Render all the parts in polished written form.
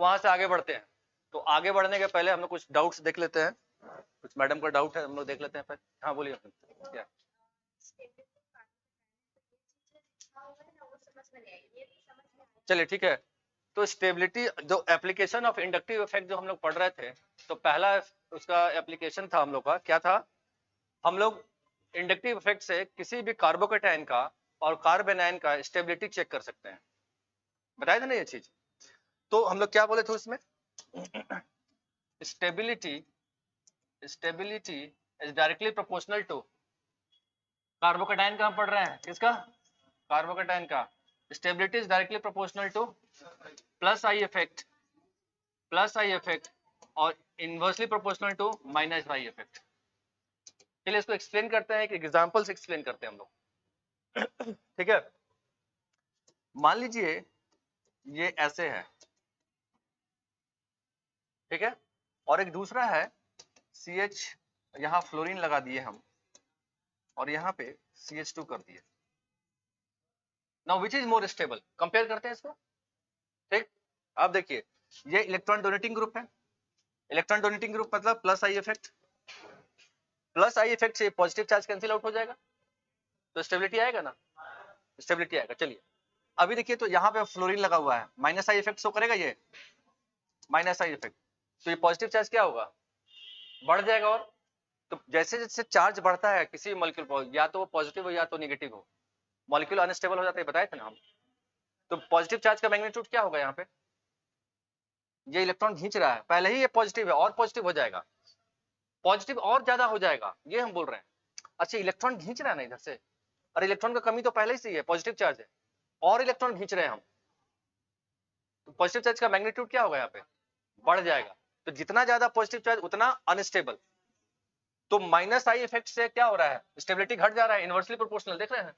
वहां से आगे बढ़ते हैं। तो आगे बढ़ने के पहले हम लोग कुछ डाउट्स देख लेते हैं, कुछ मैडम का डाउट है हम लोग देख लेते हैं पहले। हाँ बोलिए क्या। चलिए ठीक है। तो स्टेबिलिटी जो एप्लीकेशन ऑफ इंडक्टिव इफेक्ट जो हम लोग पढ़ रहे थे, तो पहला उसका एप्लीकेशन था हम लोग का क्या था, हम लोग इंडक्टिव इफेक्ट से किसी भी कार्बोकेटाइन का और कार्बेनाइन का स्टेबिलिटी चेक कर सकते हैं, बताया था ना ये चीज। तो हम लोग क्या बोले थे उसमें, stability is directly proportional to, carbocation का हम पढ़ रहे हैं, किसका, कार्बोकेटाइन का। Stability is directly proportional to plus I effect और inversely proportional to minus I effect. चलिए इसको एक्सप्लेन करते हैं, एक एग्जांपल से एक्सप्लेन करते हैं हम लोग। ठीक है, मान लीजिए ये ऐसे है, ठीक है, और एक दूसरा है CH, यहां फ्लोरीन लगा दिए हम और यहाँ पे CH2 कर दिए। Now which is more stable, compare करते हैं इसको। ठीक, आप देखिए ये इलेक्ट्रॉन डोनेटिंग ग्रुप है, इलेक्ट्रॉन डोनेटिंग ग्रुप मतलब plus I effect, plus I effect से पॉजिटिव चार्ज कैंसिल आउट हो जाएगा, तो स्टेबिलिटी आएगा ना, स्टेबिलिटी आएगा। चलिए अभी देखिए, तो यहाँ पे फ्लोरीन लगा हुआ है, माइनस आई इफेक्ट शो करेगा, ये माइनस आई इफेक्ट, तो ये पॉजिटिव चार्ज क्या होगा, बढ़ जाएगा। और तो जैसे जैसे चार्ज बढ़ता है किसी मॉलिक्यूल पर, या तो वो पॉजिटिव हो या तो नेगेटिव हो, मॉलिक्यूल अनस्टेबल हो जाता है, बताए थे ना हम। तो पॉजिटिव चार्ज का मैग्नीट्यूड क्या होगा, यहाँ पे ये इलेक्ट्रॉन खींच रहा है, पहले ही ये पॉजिटिव है और पॉजिटिव हो जाएगा, पॉजिटिव और ज्यादा हो जाएगा, ये हम बोल रहे हैं। अच्छा इलेक्ट्रॉन खींच रहा है ना इधर से, और इलेक्ट्रॉन का कमी तो पहले से ही है, पॉजिटिव चार्ज है और इलेक्ट्रॉन खींच रहे हैं हम, तो पॉजिटिव चार्ज का मैग्नीट्यूड क्या होगा, यहाँ पे बढ़ जाएगा। तो जितना ज्यादा पॉजिटिव चार्ज उतना अनस्टेबल, तो माइनस आई इफेक्ट से क्या हो रहा है, स्टेबिलिटी घट जा रहा है, इनवर्सली प्रोपोर्शनल, देख रहे हैं।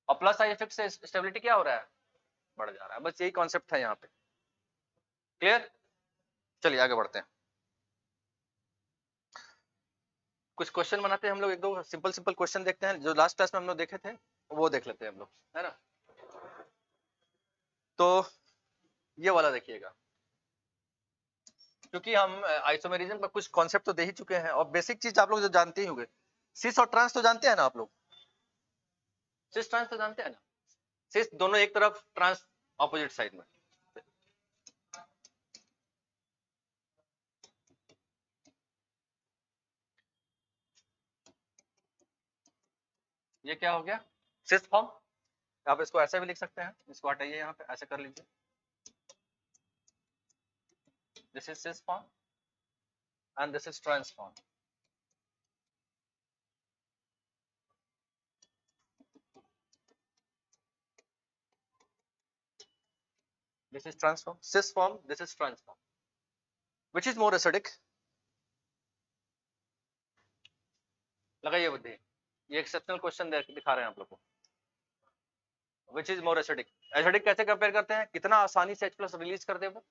और प्लस आई इफेक्ट से स्टेबिलिटी क्या हो रहा है, बढ़ जा रहा है। बस यही कॉन्सेप्ट था यहाँ पे, क्लियर। चलिए आगे बढ़ते हैं, कुछ क्वेश्चन बनाते हैं हम लोग, एक दो सिंपल सिंपल क्वेश्चन देखते हैं, जो लास्ट क्लास में हम लोग देखे थे वो देख लेते हैं हम लोग, है ना। तो ये वाला देखिएगा, क्योंकि हम आइसोमेरिज्म का कुछ कॉन्सेप्ट तो दे ही चुके हैं, और बेसिक चीज आप लोग जो जानते ही होंगे, सिस और ट्रांस तो जानते हैं ना आप लोग, सिस ट्रांस तो जानते हैं ना, सिस दोनों एक तरफ, ट्रांस ऑपोजिट साइड में। ये क्या हो गया, सिस फॉर्म, आप इसको ऐसे भी लिख सकते हैं, इसको हटाइए यहाँ पे, ऐसे कर लीजिए, this is cis form and this is trans form. This is trans form, cis form, this is trans form. Which is more acidic? लगाइए बुद्धि, ये एक्सेप्शनल क्वेश्चन दिखा रहे हैं आप लोग को। Which is more acidic? Acidic कैसे कंपेयर करते हैं, कितना आसानी से H+ रिलीज कर दे वो,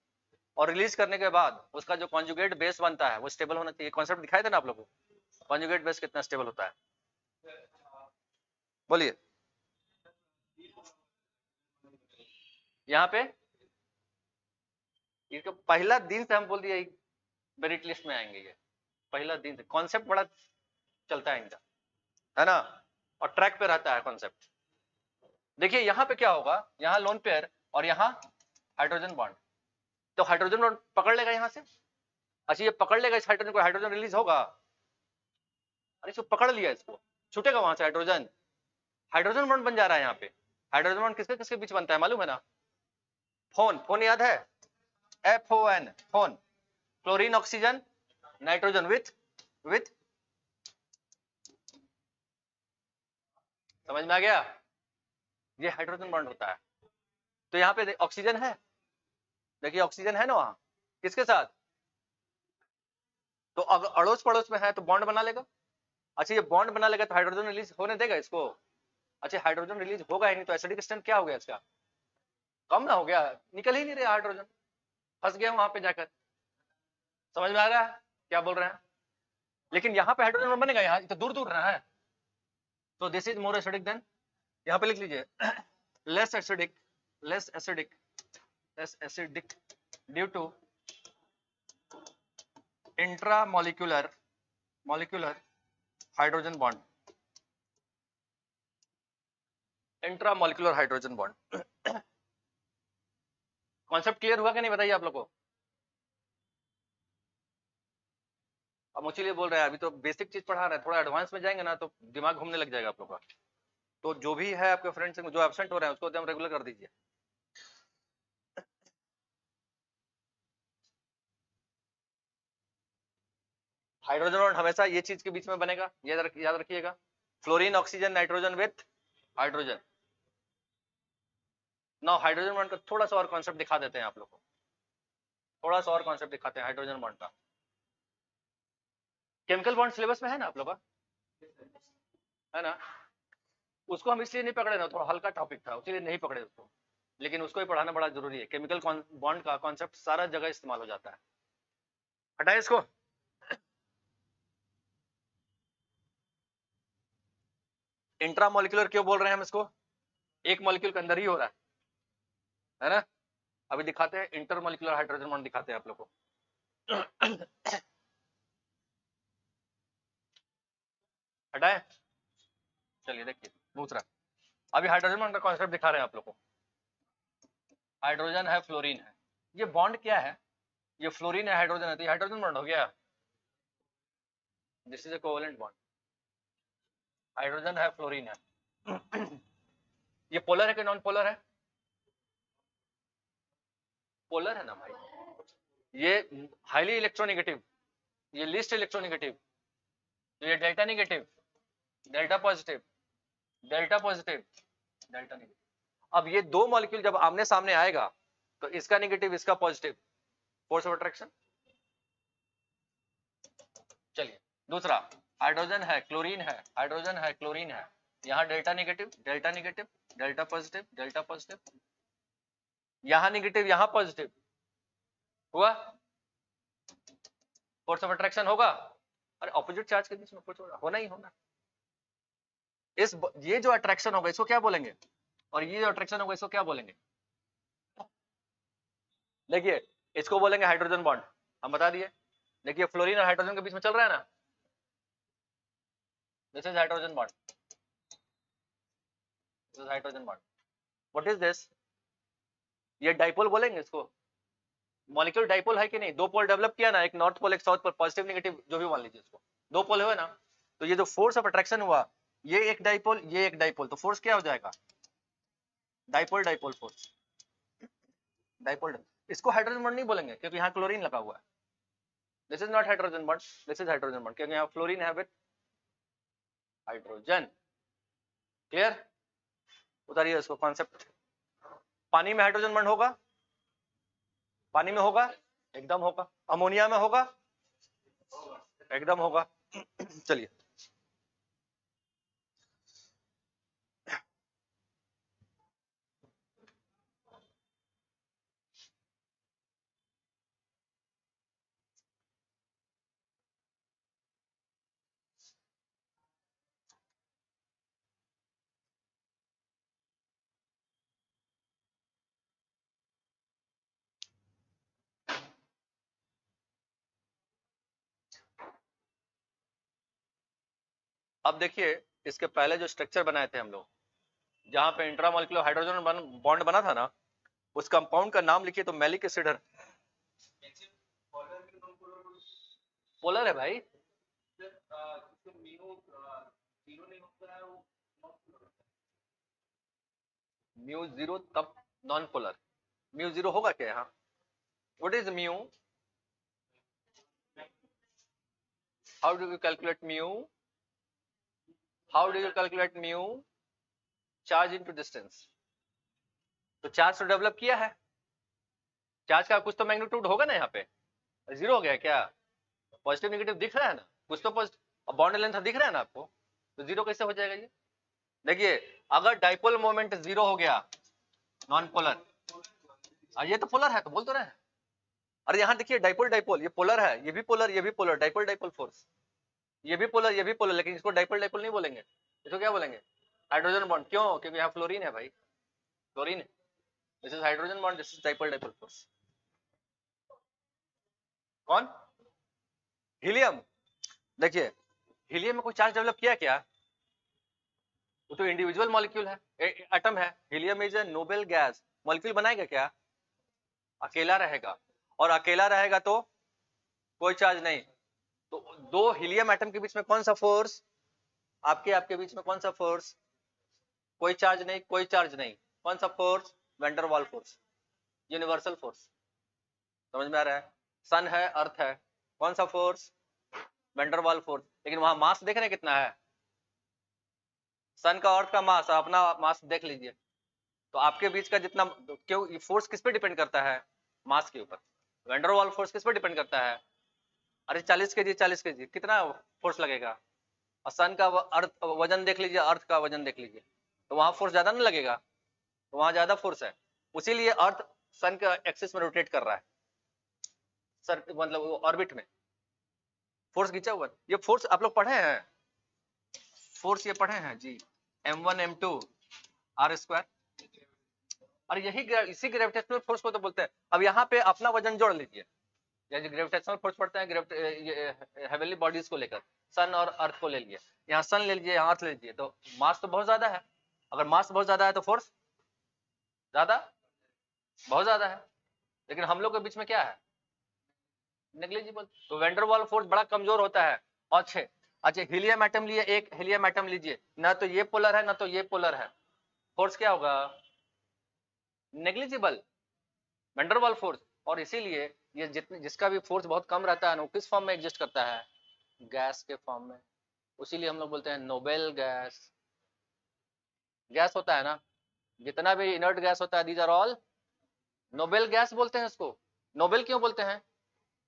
और रिलीज करने के बाद उसका जो कॉन्जुगेट बेस बनता है वो स्टेबल होना चाहिए। कॉन्सेप्ट दिखाए थे ना आप लोगों को, कॉन्जुगेट बेस कितना स्टेबल होता है, बोलिए। यहाँ पे इसका पहला दिन से हम बोल दिए मेरिट लिस्ट में आएंगे, ये पहला दिन से कॉन्सेप्ट बड़ा चलता है इनका, है ना, और ट्रैक पे रहता है कॉन्सेप्ट। देखिए यहाँ पे क्या होगा, यहाँ लोन पेयर और यहाँ हाइड्रोजन बॉन्ड, तो हाइड्रोजन बॉन्ड पकड़ लेगा यहाँ से। अच्छा ये पकड़ लेगा इस हाइड्रोजन को, हाइड्रोजन रिलीज होगा, अरे इसको पकड़ लिया, इसको छूटेगा वहां से हाइड्रोजन, हाइड्रोजन बॉन्ड बन जा रहा है यहाँ पे। हाइड्रोजन बॉन्ड किसके किसके बीच बनता है मालूम है ना, फोन, फोन याद है, FON, phone, chlorine oxygen nitrogen with समझ में आ गया, ये हाइड्रोजन बॉन्ड होता है। तो यहाँ पे ऑक्सीजन है, देखिए ऑक्सीजन है ना वहां, किसके साथ, तो अगर अड़ोस पड़ोस में है तो बॉन्ड बना लेगा। अच्छा ये बॉन्ड बना लेगा तो हाइड्रोजन रिलीज होने देगा इसको, अच्छा हाइड्रोजन रिलीज होगा ही नहीं, तो एसिडिक स्ट्रेंथ क्या हो गया इसका, कम ना हो गया, निकल ही नहीं रहा हाइड्रोजन, फंस गया वहां पे जाकर। समझ में आ रहा है क्या बोल रहे हैं, लेकिन यहाँ पे हाइड्रोजन बनेगा, यहाँ तो दूर दूर रहा है, तो this is more acidic than, यहाँ पे लिख लीजिए less acidic due to intramolecular hydrogen bond, intramolecular hydrogen bond. Concept clear हुआ कि नहीं बताइए आप लोग को? अब मुझे लिए बोल रहे हैं अभी तो बेसिक चीज पढ़ा रहे हैं, थोड़ा एडवांस में जाएंगे ना तो दिमाग घूमने लग जाएगा आप लोग का। तो जो भी है आपके फ्रेंड्स जो एब्सेंट हो रहे हैं उसको एकदम रेगुलर कर दीजिए। हाइड्रोजन बॉन्ड हमेशा ये चीज के बीच में बनेगा, याद रखिएगा, fluorine oxygen nitrogen with hydrogen. ना हाइड्रोजन बॉन्ड का थोड़ा सा और कॉन्सेप्ट दिखा देते हैं आप लोग को, थोड़ा सा और कॉन्सेप्ट दिखाते हैं हाइड्रोजन बॉन्ड का। केमिकल बॉन्ड सिलेबस में है ना आप लोग का, है ना? उसको हम इसलिए नहीं पकड़े ना, थोड़ा हल्का टॉपिक था इसलिए नहीं पकड़े उसको, लेकिन उसको भी पढ़ाना बड़ा जरूरी है। केमिकल बॉन्ड का कॉन्सेप्ट सारा जगह इस्तेमाल हो जाता है। हटाए इसको। इंट्रामोलिकुलर क्यों बोल रहे हैं हम इसको? एक मॉलिक्यूल के अंदर ही हो रहा है ना? अभी दिखाते हैं इंटरमोलिकुलर हाइड्रोजन बॉन्ड, दिखाते हैं आप लोग को। हटाए, चलिए देखिए दूसरा। अभी हाइड्रोजन बॉन्ड का कॉन्सेप्ट दिखा रहे हैं आप लोग को। हाइड्रोजन है, फ्लोरीन है, ये बॉन्ड क्या है? ये फ्लोरीन है, हाइड्रोजन है, तो ये हाइड्रोजन बॉन्ड हो गया। This is a covalent bond. Hydrogen है, फ्लोरीन है। ये पोलर है कि नॉन पोलर है? पोलर है ना भाई। ये हाईली इलेक्ट्रोनेगेटिव, ये लीस्ट इलेक्ट्रोनेगेटिव, ये delta negative, delta positive, delta positive, delta negative. अब ये दो मॉलिक्यूल जब आमने सामने आएगा तो इसका नेगेटिव इसका पॉजिटिव, फोर्स ऑफ अट्रैक्शन। चलिए दूसरा, हाइड्रोजन है, क्लोरीन है, हाइड्रोजन है, क्लोरीन है, यहाँ delta negative, delta negative, delta positive, delta positive, यहाँ नेगेटिव, यहाँ पॉजिटिव, हुआ फोर्स ऑफ अट्रैक्शन होगा। अरे ऑपोजिट चार्ज के बीच में कुछ होना ही होना। इस ये जो अट्रैक्शन होगा इसको क्या बोलेंगे, और ये जो अट्रैक्शन होगा इसको क्या बोलेंगे? देखिए इसको बोलेंगे हाइड्रोजन बॉन्ड, हम बता दिए। देखिए फ्लोरीन और हाइड्रोजन के बीच में चल रहा है ना, this is hydrogen bond, this is hydrogen bond. What is this? ये डाइपोल बोलेंगे इसको। मॉलिक्यूल डाइपोल है कि नहीं? दो पोल डेवलप किया ना, एक नॉर्थ पोल एक साउथ पोल, पॉजिटिव नेगेटिव जो भी मान लीजिए इसको, दो पोल हुए ना, तो ये जो फोर्स ऑफ अट्रैक्शन हुआ, ये एक डाइपोल, ये एक डाइपोल, तो फोर्स क्या हो जाएगा? Dipole dipole force, dipole. इसको हाइड्रोजन बॉन्ड नहीं बोलेंगे क्योंकि यहाँ क्लोरीन लगा हुआ है। This is not hydrogen bond, this is hydrogen bond, क्योंकि यहाँ फ्लोरीन है विद हाइड्रोजन। क्लियर? उतारिए इसको कॉन्सेप्ट। पानी में हाइड्रोजन बॉन्ड होगा? पानी में होगा, एकदम होगा। अमोनिया में होगा, एकदम होगा। चलिए अब देखिए इसके पहले जो स्ट्रक्चर बनाए थे हम लोग, जहां पे इंट्रामोलिकुलर हाइड्रोजन बॉन्ड बना था ना, उस कंपाउंड का नाम लिखिए तो मैलिक एसिड है। पोलर है भाई, म्यू जीरो तब नॉन पोलर। म्यू जीरो होगा क्या यहाँ? What is mu? How do you calculate mu? How do you calculate mu? Charge into distance. तो चार्ज तो डेवलप किया है, चार्ज का कुछ तो मैग्नीट्यूड होगा ना, यहाँ पे जीरो हो गया क्या? पॉजिटिव नेगेटिव दिख रहा है ना, कुछ तो पॉजिटिव, बॉन्ड लेंथ दिख रहा है ना आपको, तो जीरो कैसे हो जाएगा ये? देखिए अगर डाइपोल मोमेंट जीरो हो गया, नॉन पोलर, ये तो पोलर है तो बोल तो रहे हैं। अरे यहाँ देखिए डाइपोल डाइपोल, ये पोलर है, ये भी पोलर, ये भी पोलर, डाइपोल डाइपोल फोर्स, ये भी पोलर, ये भी पोलर, लेकिन इसको डाइपोल डाइपोल नहीं बोलेंगे, इसको क्या बोलेंगे? Hydrogen bond. क्यों? क्योंकि यहाँ फ्लोरीन है भाई, फ्लोरीन है। This is hydrogen bond, this is dipole dipole force. कौन? हीलियम। देखिए हीलियम में कोई चार्ज डेवलप किया क्या? वो तो इंडिविजुअल मॉलिक्यूल है, एटम है। Helium is a noble gas, molecule बनाएगा क्या? अकेला रहेगा, और अकेला रहेगा तो कोई चार्ज नहीं। तो दो हीलियम एटम के बीच में कौन सा फोर्स? आपके आपके बीच में कौन सा फोर्स? कोई चार्ज नहीं, कोई चार्ज नहीं। कौन सा फोर्स? वैन डर वाल फोर्स, यूनिवर्सल फोर्स। समझ में आ रहा है? सन है, अर्थ है, कौन सा फोर्स? वैन डर वाल फोर्स। लेकिन वहां मास देख रहे हैं कितना है? सन का, अर्थ का मास, अपना मास देख लीजिए। तो आपके बीच का जितना, क्यों ये फोर्स किस पे डिपेंड करता है? मास के ऊपर। वैन डर वाल फोर्स किस पे डिपेंड करता है? अरे 40 केजी, 40 केजी कितना फोर्स लगेगा? और सन का अर्थ वजन देख लीजिए, अर्थ का वजन देख लीजिए, तो वहां फोर्स ज्यादा नहीं लगेगा? तो वहां ज्यादा फोर्स है, उसीलिए अर्थ सन के एक्सिस में रोटेट कर रहा है, सर मतलब ऑर्बिट में फोर्स खींचा हुआ। ये फोर्स आप लोग पढ़े हैं, फोर्स ये पढ़े हैं जी, m1 m2 r स्क्वायर। और यही इसी ग्रेविटेशनल फोर्स को तो बोलते हैं। अब यहाँ पे अपना वजन जोड़ लीजिए, जो ग्रेविटेशनल फोर्स पढ़ते हैं हेवनली बॉडीज को लेकर, सन और अर्थ को ले लिए, यहाँ सन ले लीजिए, यहाँ अर्थ ले लीजिए, तो मास तो बहुत ज्यादा है। अगर मास बहुत ज्यादा है तो फोर्स ज्यादा, बहुत ज्यादा है। लेकिन हम लोग के बीच में क्या है? नेग्लिजिबल। तो वैन डर वाल फोर्स बड़ा कमजोर होता है। अच्छे अच्छा, हीलियम एटम लिए, एक हीलियम एटम लीजिए, ना तो ये पोलर है ना तो ये पोलर है, फोर्स क्या होगा? नेग्लिजिबल, वैन डर वाल फोर्स। और इसीलिए ये जिसका भी फोर्स बहुत कम रहता है ना, वो किस फॉर्म में एग्जिस्ट करता है? गैस के फॉर्म में। उसीलिए हम लोग बोलते हैं नोबेल गैस। गैस होता है ना, जितना भी इनर्ट गैस होता है, these are all noble gas बोलते हैं इसको। नोबेल क्यों बोलते हैं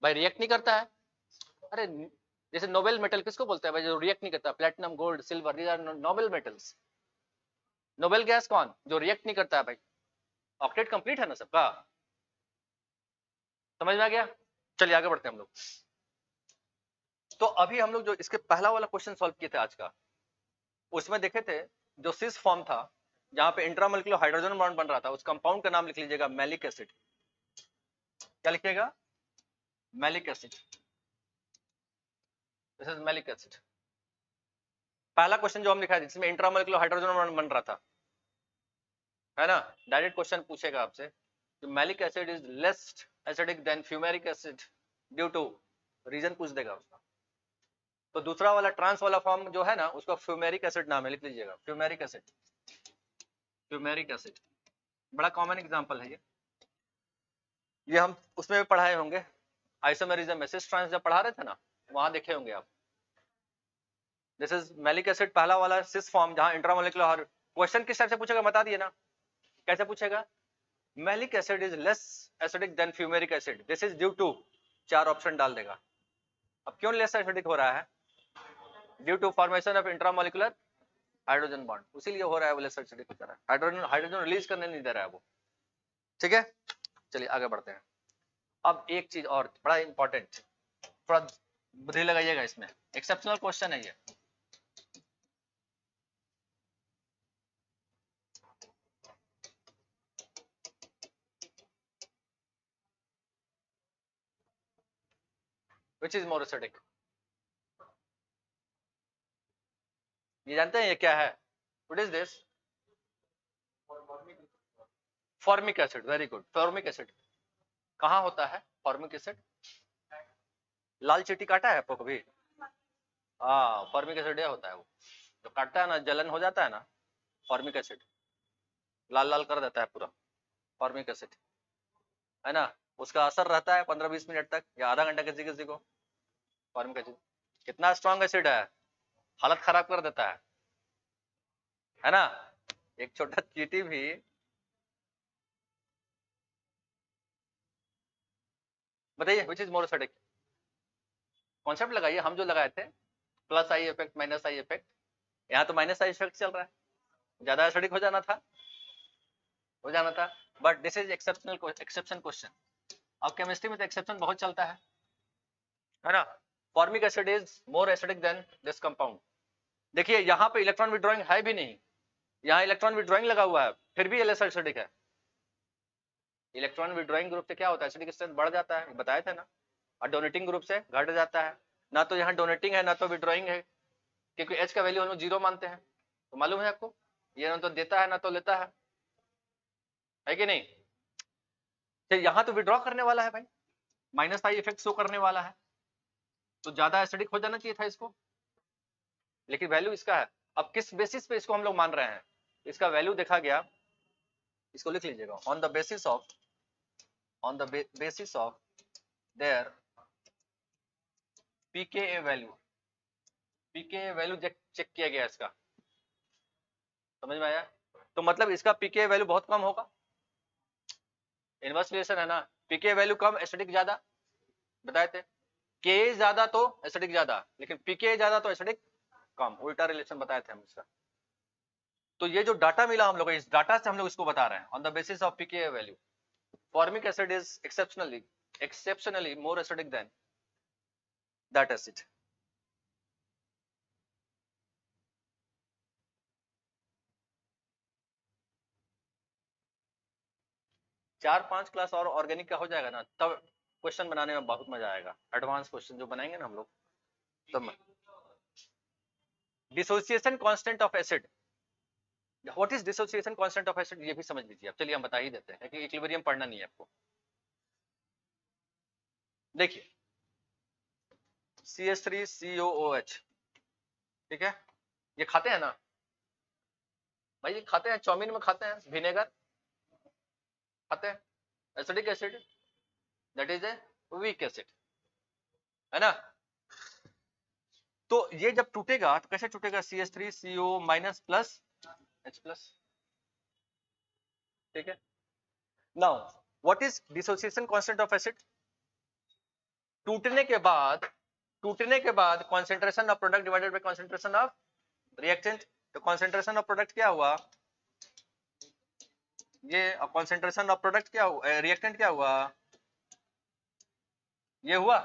भाई? रिएक्ट नहीं करता है। अरे जैसे नोबेल मेटल किसको बोलते हैं भाई? जो रिएक्ट नहीं करता, platinum, gold, silver, these are noble metals. Noble gas कौन? जो रिएक्ट नहीं करता है भाई। ऑक्टेट कंप्लीट है ना सबका, समझ में आ गया? चलिए आगे बढ़ते हैं हम लोग। तो अभी हम लोग जो इसके पहला वाला क्वेश्चन सॉल्व किए थे आज का, उसमें देखे थे जो सिस फॉर्म था, जहां पे इंट्रामोलिकुलर हाइड्रोजन बॉन्ड बन रहा था, उस कंपाउंड का नाम लिख लीजिएगा मैलिक एसिड। क्या लिखिएगा? Malic acid. This is maleic acid. पहला क्वेश्चन जो हम लिखा है जिसमें इंट्रामोलिकुलर हाइड्रोजन बॉन्ड बन रहा था, है ना? डायरेक्ट क्वेश्चन पूछेगा आपसे कि malic acid is less acidic than fumaric acid due to, reason पूछ देगा उसका। तो दूसरा वाला ट्रांस वाला फॉर्म जो है ना, उसका फ्यूमेरिक एसिड नाम है, लिख लीजिएगा फ्यूमेरिक एसिड। फ्यूमेरिक एसिड बड़ा कॉमन एग्जांपल है ये हम उसमें भी पढ़ाए होंगे, आइसोमेरिज्म में सिस ट्रांस जब पढ़ा रहे थे ना, वहां देखे होंगे आप। दिस इज मैलिक एसिड, पहला वाला सिस फॉर्म, जहां इंट्रामोलिकुलर। क्वेश्चन किस टाइप से पूछेगा बता दिए ना, कैसे पूछेगा? Malic acid is less acidic than fumaric acid, this is due to, 4 option डाल देगा। अब क्यों लेस एसिडिक हो रहा है? Due to formation of intramolecular hydrogen bond, उसीलिए हो रहा है वो लेस एसिडिक हो रहा है, हाइड्रोजन हाइड्रोजन रिलीज करने नहीं दे रहा है वो। ठीक है, चलिए आगे बढ़ते हैं। अब एक चीज और बड़ा इंपॉर्टेंट, थोड़ा बुद्धि लगाइएगा इसमें, एक्सेप्शनल क्वेश्चन है ये। Which is more acidic? ये जानते हैं ये क्या है? What is this? Formic acid, very good. Formic acid कहाँ होता है? फॉर्मिक एसिड लाल चीटी काटा है आपको कभी? हाँ, फॉर्मिक एसिड ये होता है, वो जो काटता है ना, जलन हो जाता है ना, फॉर्मिक एसिड लाल लाल कर देता है पूरा, फॉर्मिक एसिड, है ना? उसका असर रहता है 15-20 मिनट तक या आधा घंटा किसी किसी को। फॉर्मिक एसिड कितना स्ट्रॉन्ग एसिड है, हालत खराब कर देता है ना? एक छोटा चीटी भी, बताइए which is more acidic? Concept लगाइए, हम जो लगाए थे plus I effect minus I effect, यहाँ तो माइनस आई इफेक्ट चल रहा है, ज्यादा एसिडिक हो जाना था, हो जाना था। But this is exceptional, exception question. अब केमिस्ट्री में तो एक्सेप्शन बहुत चलता है ना? Formic acid is more acidic then this compound. देखिए यहाँ पे इलेक्ट्रॉन विड्रॉइंग है भी नहीं, यहाँ इलेक्ट्रॉन विड्रॉइंग लगा हुआ है, फिर भी लेस एसिडिक है। इलेक्ट्रॉन विड्रॉइंग ग्रुप से क्या होता है? एसिडिक स्ट्रेंथ बढ़ जाता है, बताए थे ना? और डोनेटिंग ग्रुप से घट जाता है। ना तो यहाँ डोनेटिंग है ना तो विड्रॉइंग है, क्योंकि H का वैल्यू हम लोग 0 मानते हैं। तो मालूम है आपको, ये ना तो देता है ना तो लेता है कि नहीं। तो यहाँ तो विड्रॉ करने वाला है भाई, माइनस का इफेक्ट शो करने वाला है, तो ज्यादा एसिडिक हो जाना चाहिए था इसको, लेकिन वैल्यू इसका है। अब किस बेसिस पे इसको हम लोग मान रहे हैं, इसका वैल्यू देखा गया, इसको लिख लीजिएगा, on the basis of their pKa value check किया गया इसका, समझ में आया। तो मतलब इसका pKa वैल्यू बहुत कम होगा, इनवर्स रिलेशन है ना, pKa वैल्यू कम एसिडिक ज्यादा, बताए थे। Ka ज्यादा तो एसिडिक ज्यादा, लेकिन pKa ज्यादा तो एसिडिक कम, उल्टा रिलेशन बताए थे हम इसका। तो ये जो डाटा मिला हम लोग, इस डाटा से हम लोग इसको बता रहे हैं, on the basis of pKa value formic acid is exceptionally more acidic than that acid. चार पांच क्लास और ऑर्गेनिक का हो जाएगा ना, तब क्वेश्चन बनाने में बहुत मजा आएगा, एडवांस क्वेश्चन जो बनाएंगे ना हम लोग तब। Dissociation constant of acid, what is dissociation constant of acid, ये भी समझ लीजिए आप। चलिए हम बता ही देते हैं कि इक्विलिब्रियम पढ़ना नहीं है आपको। देखिए CH3COOH, ठीक है, ये खाते हैं ना भाई, ये खाते हैं, चाउमीन में खाते हैं, विनेगर खाते हैं, acidic acid, that is a weak acid, है ना। तो ये जब टूटेगा तो कैसे टूटेगा, CH3CO minus plus H plus, ठीक है। Now what is dissociation constant of acid, टूटने के बाद concentration of product divided by concentration of reactant. तो कॉन्सेंट्रेशन ऑफ प्रोडक्ट क्या हुआ, ये कॉन्सेंट्रेशन ऑफ प्रोडक्ट क्या हुआ, रिएक्टेंट क्या हुआ, ये हुआ।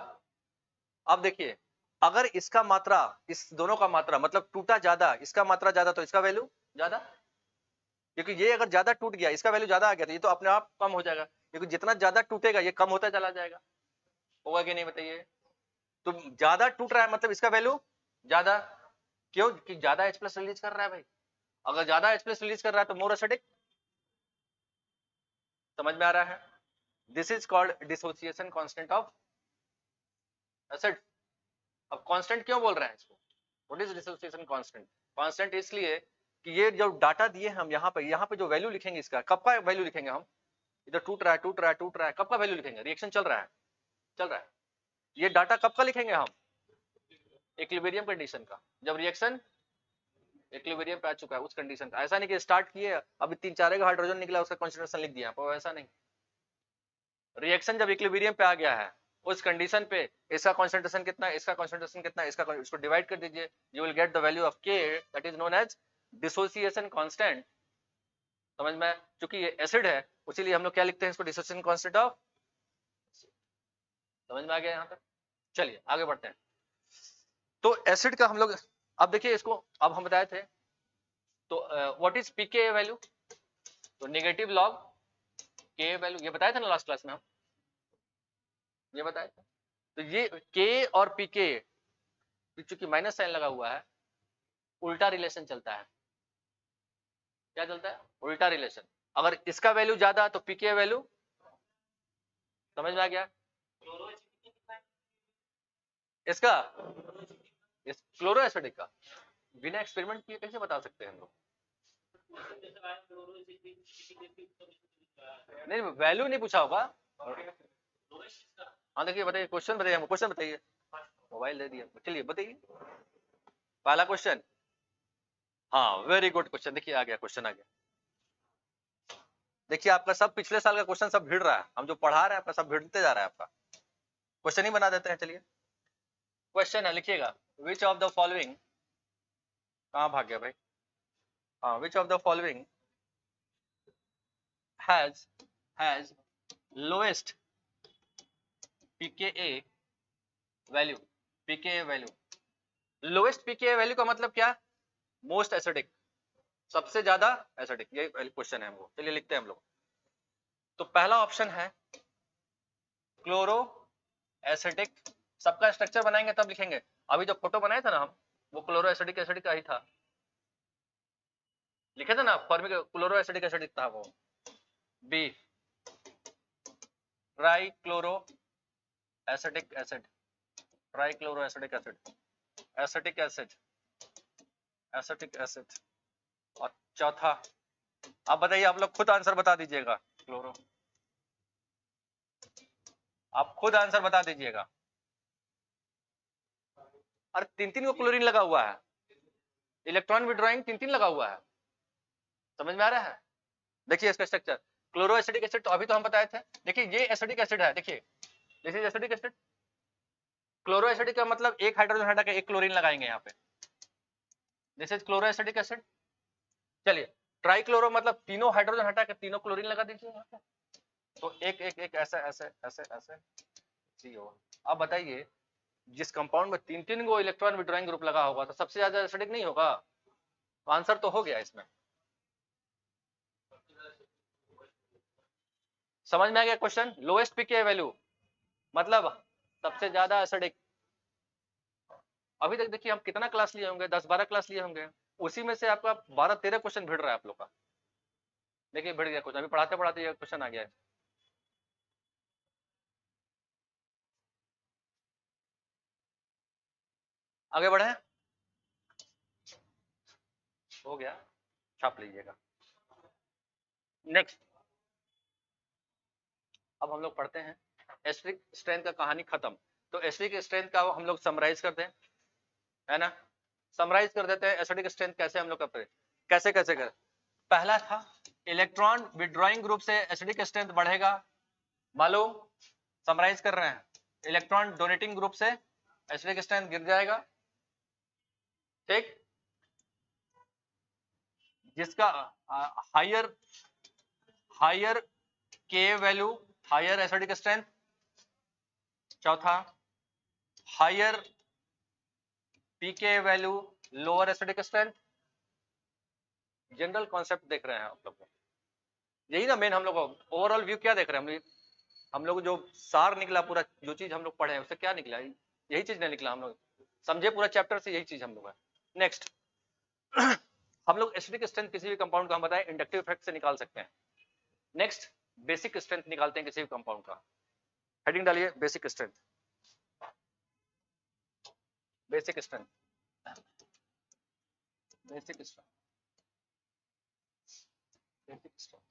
अब देखिए, अगर इसका मात्रा, इस दोनों का मात्रा मतलब टूटा ज्यादा, इसका मात्रा ज्यादा तो इसका वैल्यू ज्यादा, क्योंकि ये अगर ज्यादा टूट गया, इसका वैल्यू ज्यादा आ गया तो ये तो अपने आप कम हो जाएगा, क्योंकि जितना ज्यादा टूटेगा ये कम होता चला जाएगा, होगा कि नहीं बताइए। तो ज्यादा टूट रहा है मतलब इसका वैल्यू ज्यादा, क्यों कि ज्यादा H प्लस रिलीज कर रहा है भाई, अगर ज्यादा H प्लस रिलीज कर रहा है तो मोर एसिडिक, समझ में आ रहा है। This is called dissociation constant of acid. अब कांस्टेंट क्यों बोल रहे हैं इसको, what is dissociation constant, constant इसलिए कि ये जो डाटा दिए हम यहाँ पे जो वैल्यू लिखेंगे, इसका कब का वैल्यू लिखेंगे हम, इधर टूट रहा है, कब का वैल्यू लिखेंगे, रिएक्शन चल रहा है, ये डाटा कब का लिखेंगे हम, इक्विलिब्रियम कंडीशन का, जब रिएक्शन इक्विलिब्रियम पे आ चुका है उस कंडीशन का। ऐसा नहीं कि स्टार्ट किए अभी 3-4 हाइड्रोजन निकला उसका कॉन्सेंट्रेशन लिख दिया, पर ऐसा नहीं, रिएक्शन जब इक्विलिब्रियम पे आ गया है उस कंडीशन पे, इसका कॉन्सेंट्रेशन कितना है, इसका कॉन्सेंट्रेशन कितना है, इसको डिवाइड कर दीजिए, you will get the value of K, that is known as dissociation constant. समझ में, क्योंकि ये एसिड है उसीलिए हम लोग क्या लिखते हैं इसको, डिसोसिएशन कांस्टेंट ऑफ, समझ में आ गया यहाँ तक। चलिए आगे बढ़ते हैं। तो एसिड का हम लोग, अब देखिए इसको, अब हम बताए थे, तो व्हाट इज pKa वैल्यू, तो नेगेटिव लॉग Ka वैल्यू, ये बताया था ना लास्ट क्लास में हम, ये बताया था। तो ये K और pK, चूंकि माइनस साइन लगा हुआ है, उल्टा रिलेशन चलता है, क्या चलता है, उल्टा रिलेशन। अगर इसका वैल्यू ज्यादा तो pKa वैल्यू, समझ में आ गया। इसका, इस क्लोरो एसिडिक का बिना एक्सपेरिमेंट किए कैसे बता सकते हैं हम लोग, नहीं वैल्यू नहीं पूछा होगा। हाँ देखिए बताइए, क्वेश्चन बताइए हमको, क्वेश्चन बताइए, मोबाइल दे दिया, चलिए बताइए पहला क्वेश्चन। हाँ वेरी गुड क्वेश्चन, देखिए आ गया, क्वेश्चन आ गया। देखिए आपका सब पिछले साल का क्वेश्चन सब भिड़ रहा है, हम जो पढ़ा रहे हैं आपका सब भिड़ते जा रहा है, आपका क्वेश्चन ही बना देते हैं। चलिए क्वेश्चन है, लिखिएगा, विच ऑफ द फॉलोइंग, कहाँ भाग गया भाई, हाँ, which of the following has lowest pKa value, pKa value, lowest pKa value का मतलब क्या, मोस्ट एसिडिक, सबसे ज्यादा एसिडिक, ये क्वेश्चन है हमको। चलिए लिखते हैं हम लोग। तो पहला ऑप्शन है क्लोरो एसिडिक, सबका स्ट्रक्चर बनाएंगे तब लिखेंगे। अभी जो फोटो बनाया था ना हम, वो क्लोरो एसिडिक एसिड का ही था, लिखे थे ना, फॉर्मिक क्लोरो एसिडिक एसिड था वो। B tri chloro acidic acid, tri chloro acidic acid, acetic acid, acetic acid. और चौथा, आप बताइए, आप लोग खुद आंसर बता दीजिएगा। क्लोरो, आप खुद आंसर बता दीजिएगा। अरे तीन तीन को क्लोरीन लगा हुआ है, इलेक्ट्रॉन विड्रॉइंग तीन तीन लगा हुआ है, समझ में आ रहा है? देखिए इसका स्ट्रक्चर, क्लोरो एसिडिक एसिड तो अभी तो हम बताए थे। देखिए ये एसिडिक एसिड है, देखिए this is acidic acid. Chloro acidic का मतलब एक हाइड्रोजन हटा के एक क्लोरीन लगाएंगे यहाँ पे, this is chloro acidic acid. चलिए ट्राई क्लोरो मतलब तीनों हाइड्रोजन हटा के तीनों क्लोरीन लगा दीजिए यहाँ पे, तो एक एक एक ऐसे ऐसे ऐसे ऐसे CO। अब बताइए, जिस कंपाउंड में तीन तीन को इलेक्ट्रॉन विड्रॉइंग ग्रुप लगा होगा तो सबसे ज्यादा एसिडिक नहीं होगा? तो आंसर तो हो गया इसमें। समझ में आ गया क्वेश्चन? लोएस्ट पीके वैल्यू मतलब सबसे ज्यादा एसिडिक। अभी तक देखिए हम कितना क्लास लिए होंगे, 10-12 क्लास लिए होंगे, उसी में से आपका 12-13 क्वेश्चन भिड़ रहा है आप लोग का। देखिए भिड़ गया क्वेश्चन, अभी पढ़ाते पढ़ाते ये क्वेश्चन आ गया है। आगे बढ़े, हो गया, छाप लीजिएगा। नेक्स्ट, अब हम लोग पढ़ते हैं एसिडिक स्ट्रेंथ का कहानी खत्म। तो एसिडिक स्ट्रेंथ का हम लोग समराइज करते हैं, है ना? समराइज कर देते हैं एसिडिक स्ट्रेंथ कैसे हम लोग करते हैं, कैसे कैसे करें। पहला था इलेक्ट्रॉन विड्रॉइंग ग्रुप से एसिडिक स्ट्रेंथ बढ़ेगा, मालूम? समराइज कर रहे हैं, इलेक्ट्रॉन डोनेटिंग ग्रुप से एसिडिक स्ट्रेंथ गिर जाएगा, ठीक? जिसका higher higher K value higher acidic strength. चौथा, higher pK value lower acidic strength. General concept देख रहे हैं आप लोग, यही ना मेन हम लोग ओवरऑल व्यू क्या देख रहे हैं हम लोग जो सार निकला पूरा, जो चीज हम लोग पढ़े उससे क्या निकला, यही चीज नहीं निकला, हम लोग समझे पूरा चैप्टर से यही चीज हम लोग है। नेक्स्ट, हम लोग एसिडिक स्ट्रेंथ किसी भी कंपाउंड का हम बताएं इंडक्टिव इफेक्ट से निकाल सकते हैं। नेक्स्ट, बेसिक स्ट्रेंथ निकालते हैं किसी भी कंपाउंड का। हेडिंग डालिए basic strength, basic strength, basic strength, basic strength.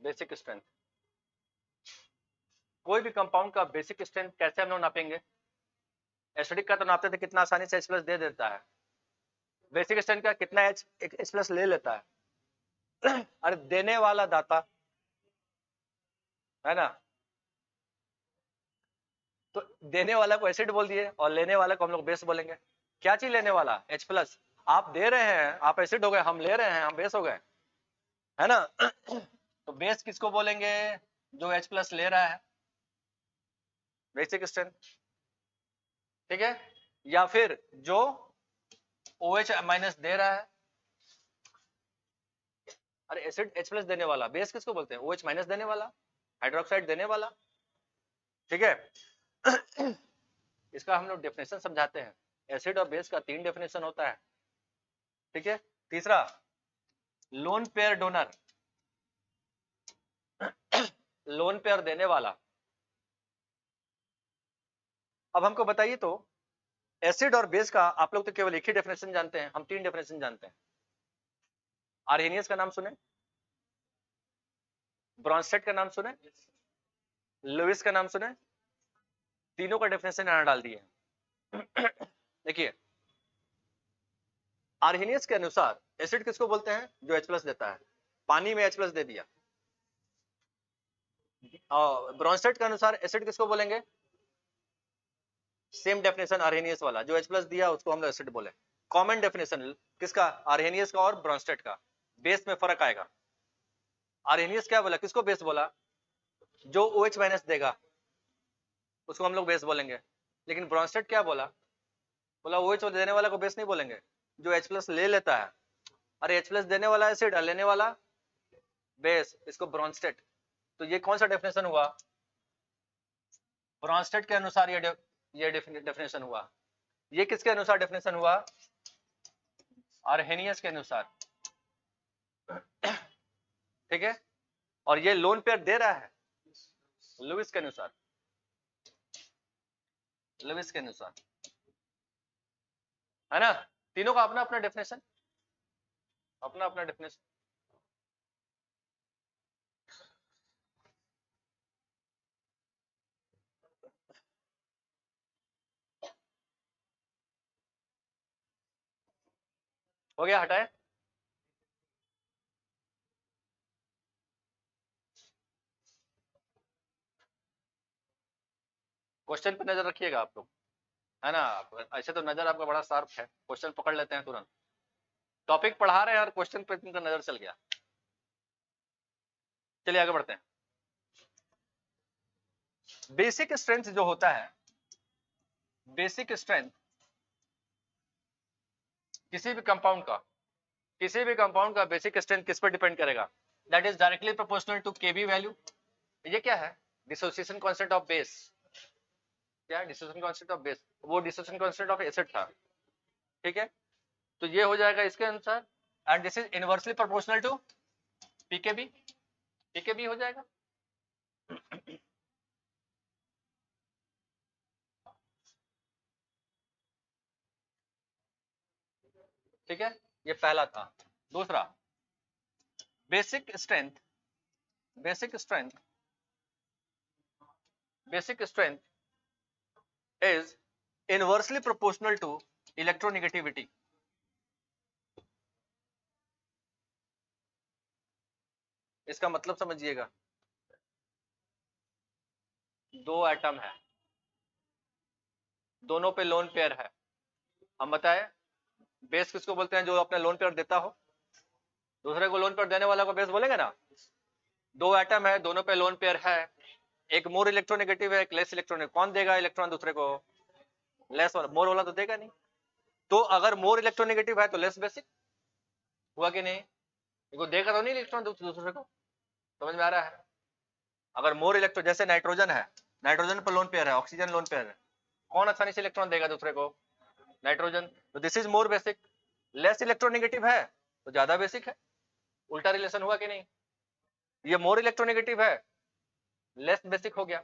Basic strength, कोई भी कंपाउंड का बेसिक स्ट्रेंथ कैसे हम लोग नापेंगे? एसिडिक का तो नापते थे, कितना आसानी से H+ दे देता है। बेसिक स्ट्रेंथ का कितना H+ ले लेता है। अरे देने वाला दाता, है ना? तो देने वाला को एसिड बोल दिए और लेने वाला को हम लोग बेस बोलेंगे। क्या चीज लेने वाला? H+। आप दे रहे हैं, आप एसिड हो गए, हम ले रहे हैं, हम बेस हो गए, है ना? तो बेस किसको बोलेंगे? जो H+ ले रहा है, बेसिक स्ट्रेंथ, ठीक है? या फिर जो OH- दे रहा है। अरे एसिड H+ देने वाला, बेस किसको बोलते हैं? OH- देने वाला, हाइड्रोक्साइड देने वाला, ठीक है? इसका हम लोग डेफिनेशन समझाते हैं। एसिड और बेस का 3 डेफिनेशन होता है, ठीक है? तीसरा, lone pair donor, lone pair देने वाला। अब हमको बताइए तो एसिड और बेस का आप लोग तो केवल एक ही डेफिनेशन जानते हैं, हम 3 डेफिनेशन जानते हैं। आर्हेनियस का नाम सुने, ब्रॉन्स्टेड का नाम सुने, लुइस का नाम सुने, तीनों का डेफिनेशन यहां डाल दिए। देखिए आर्हेनियस के अनुसार एसिड किसको बोलते हैं? जो H+ देता है, पानी में H+ दे दिया। और ब्रॉन्स्टेड के अनुसार एसिड किसको बोलेंगे? सेम डेफिनेशन आर्हेनियस वाला, जो H+ दिया उसको हम लोग एसिड बोले। कॉमन डेफिनेशन किसका? आर्हेनियस का और ब्रॉन्स्टेड का। बेस में फर्क आएगा। आर्हेनियस क्या बोला, किसको बेस बोला? जो OH- देगा उसको हम लोग बेस बोलेंगे। लेकिन ब्रॉन्स्टेड क्या बोला? बोला OH देने वाला को बेस नहीं बोलेंगे, जो H+ ले लेता है अरे H+ देने वाला एसिड और लेने वाला बेस, इसको ब्रोंस्टेड। तो ये कौन सा डेफिनेशन हुआ? ब्रोंस्टेड के अनुसार ये डेफिनेशन हुआ। ये किसके अनुसार डेफिनेशन हुआ? आर्हेनियस के अनुसार। ठीक है, और ये लोन पेयर दे रहा है लुइस के अनुसार, लुइस के अनुसार, है ना। तीनों का अपना अपना डेफिनेशन, अपना अपना डेफिनेशन। हो गया, हटाए। क्वेश्चन पे नजर रखिएगा आप लोग, है ना। ऐसे तो नजर आपका बड़ा शार्प है, क्वेश्चन पकड़ लेते हैं तुरंत। टॉपिक पढ़ा रहे हैं और क्वेश्चन पे तुमका नजर चल गया। चलिए आगे बढ़ते हैं। बेसिक स्ट्रेंथ जो होता है, बेसिक स्ट्रेंथ किसी भी कंपाउंड का, किसी भी कंपाउंड का बेसिक स्ट्रेंथ किस पर डिपेंड करेगा? That is directly proportional to Kb value. ये क्या है? Dissociation constant of base. क्या है? Dissociation constant of base. वो डिसोसिएशन कांस्टेंट ऑफ एसिड था, ठीक है। तो ये हो जाएगा इसके अनुसार, and this is inversely proportional to pKb. PKb हो जाएगा। ठीक है, ये पहला था। दूसरा, basic strength, basic strength, basic strength is inversely proportional to electronegativity। इसका मतलब समझिएगा, दो एटम है, दोनों पे लोन पेयर है। हम बताए बेस किसको बोलते हैं? जो अपना लोन पेयर देता हो, दूसरे को लोन पेयर देने वाला को बेस बोलेंगे ना। दो एटम है, दोनों पे लोन पेयर है, एक मोर इलेक्ट्रोनेगेटिव है, एक लेस इलेक्ट्रोनेगेटिव। कौन देगा इलेक्ट्रॉन दूसरे को? लेस वाला। मोर वाला तो देगा नहीं। तो अगर मोर इलेक्ट्रोनेगेटिव है तो लेस बेसिक हुआ कि नहीं? देखो देगा तो नहीं इलेक्ट्रॉन दूसरे को, समझ में आ रहा है। अगर मोर इलेक्ट्रॉन, जैसे नाइट्रोजन है, नाइट्रोजन पर लोन पेयर है, ऑक्सीजन लोन पेयर है, कौन आसानी से इलेक्ट्रॉन देगा दूसरे को? नाइट्रोजन। तो this is more basic. Less electronegative है तो ज्यादा बेसिक है। उल्टा रिलेशन हुआ कि नहीं? ये मोर इलेक्ट्रोनेगेटिव है, लेस बेसिक हो गया।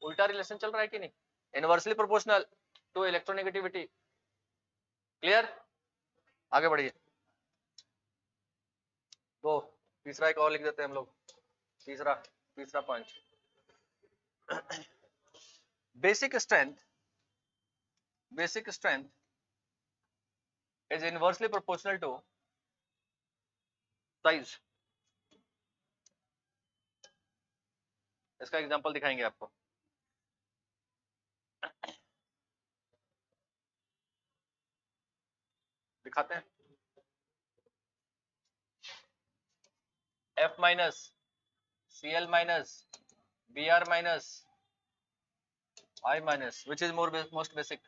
उल्टा रिलेशन चल रहा है कि नहीं? Inversely proportional to electronegativity. Clear? आगे बढ़िए। दो, तीसरा एक और लिख देते हैं हम लोग। तीसरा, तीसरा point, basic strength, basic strength is inversely proportional to size। इसका एग्जांपल दिखाएंगे आपको। दिखाते हैं। F minus, Cl minus, Br minus, I minus, which is more most basic?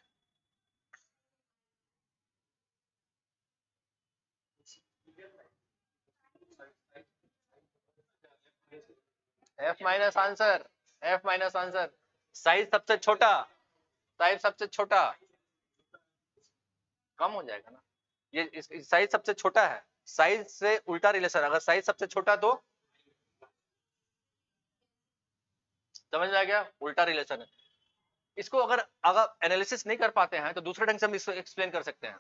F minus answer, F minus answer. Size सबसे छोटा, size सबसे छोटा, कम हो जाएगा ना। ये साइज सबसे छोटा है, साइज से उल्टा रिलेशन। अगर साइज सबसे छोटा तो समझ में आ गया, उल्टा रिलेशन है। इसको अगर अगर एनालिसिस नहीं कर पाते हैं तो दूसरे ढंग से हम इसको एक्सप्लेन कर सकते हैं,